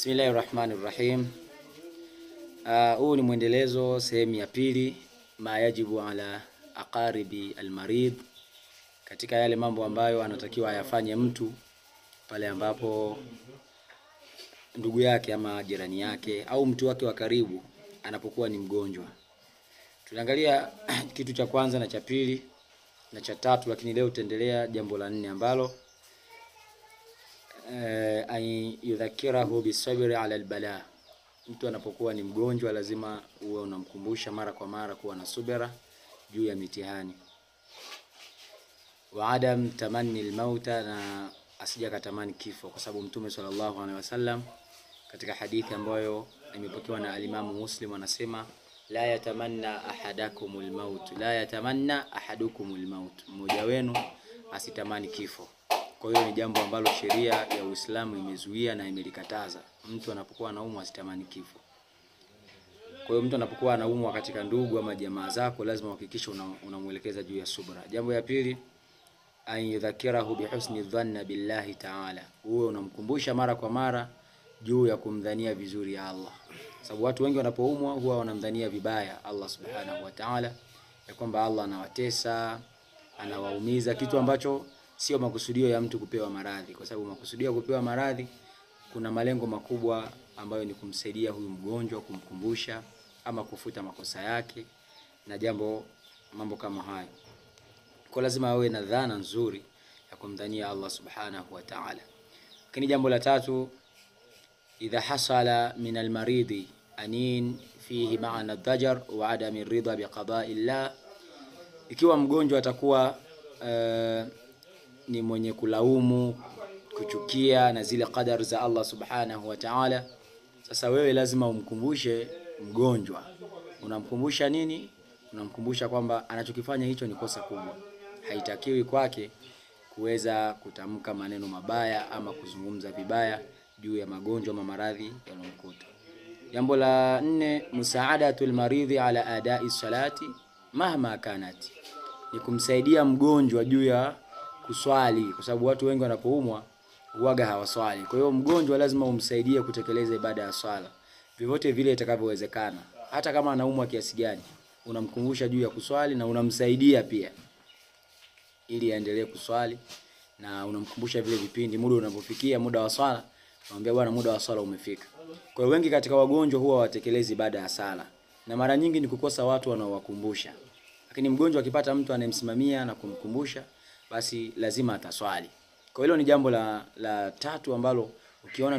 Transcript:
Bismillahirrahmanirrahim. Huu ni mwendelezo sehemu ya pili, ma yajibu ala aqaribi almarid, katika yale mambo ambayo anatakiwa ayafanye mtu pale ambapo ndugu yake ama jirani yake au mtu wake wa karibu anapokuwa ni mgonjwa. Tunaangalia kitu cha kwanza na cha pili na cha tatu, lakini leo tutaendelea jambo la 4 ambalo ay yudhakirahu bisabri ala albala. Mtu anapokuwa ni mgonjwa lazima uwe unamkumbusha mara kwa mara kuwa na subira juu ya mitihani, wa adam tamanni almauta, na asija katamani kifo, kwa sababu Mtume sallallahu alaihi wasallam katika hadithi ambayo imepokewa na alimamu Muslim anasema, la yatamanna ahadakumul maut, la yatamanna ahadukumul maut, mmoja wenu asitamani kifo. Kwa hiyo ni jambo ambalo sheria ya Uislamu imezuia na imelikataza. Mtu anapokuwa anaumwa asitamani kifo. Kwa hiyo mtu anapokuwa anaumwa katika ndugu ama jamaa zako, lazima uhakikishe unamuelekeza juu ya subra. Jambo ya pili, an yudhakirahu bihusni dhanna billahi ta'ala. Uwe unamkumbusha mara kwa mara juu ya kumdhania vizuri ya Allah. Sababu watu wengi wanapoumwa huwa wanamdhania vibaya Allah subhanahu wa ta'ala, ya kwamba Allah anawatesa, anawaumiza, kitu ambacho sio makusudio ya mtu kupewa maradhi. Kwa sababu makusudio ya kupewa maradhi kuna malengo makubwa ambayo ni kumsaidia huyu mgonjwa, kumkumbusha ama kufuta makosa yake na mambo kama hayo. Kwa lazima awe na dhana nzuri ya kumdhania Allah subhanahu wa ta'ala. Lakini jambo la tatu, idha hasala min almaridi anin fihi ma'ana ad-dajar wa adam ar-ridha biqada'i Allah. Ikiwa mgonjwa atakuwa ni mwenye kulaumu, kuchukia na zile qadar za Allah subhanahu wa ta'ala, sasa wewe lazima umkumbushe mgonjwa. Unamkumbusha nini? Unamkumbusha kwamba anachokifanya hicho ni kosa kubwa, haitakiwi kwake kuweza kutamka maneno mabaya ama kuzungumza vibaya juu ya magonjwa ama maradhi yanayomkuta. Jambo la 4, musaadatul maridhi ala adai salati mahma kanat, ni kumsaidia mgonjwa juu ya kuswali, kwa sababu watu wengi wanapoumwa huaga hawaswali. Kwa hiyo mgonjwa lazima umsaidie kutekeleza ibada ya swala vyovyote vile itakavyowezekana. Hata kama anaumwa kiasi gani, unamkumbusha juu ya kuswali na unamsaidia pia ili aendelee kuswali, na unamkumbusha vile vipindi muda unapofikia muda wa swala, unamwambia bwana, muda wa swala umefika. Kwa hiyo wengi katika wagonjwa huwa watekelezi ibada ya sala, na mara nyingi ni kukosa watu wanaowakumbusha. Lakini mgonjwa akipata mtu anemsimamia na kumkumbusha, basi lazima ataswali. Kwa hilo ni jambo la tatu ambalo ukiona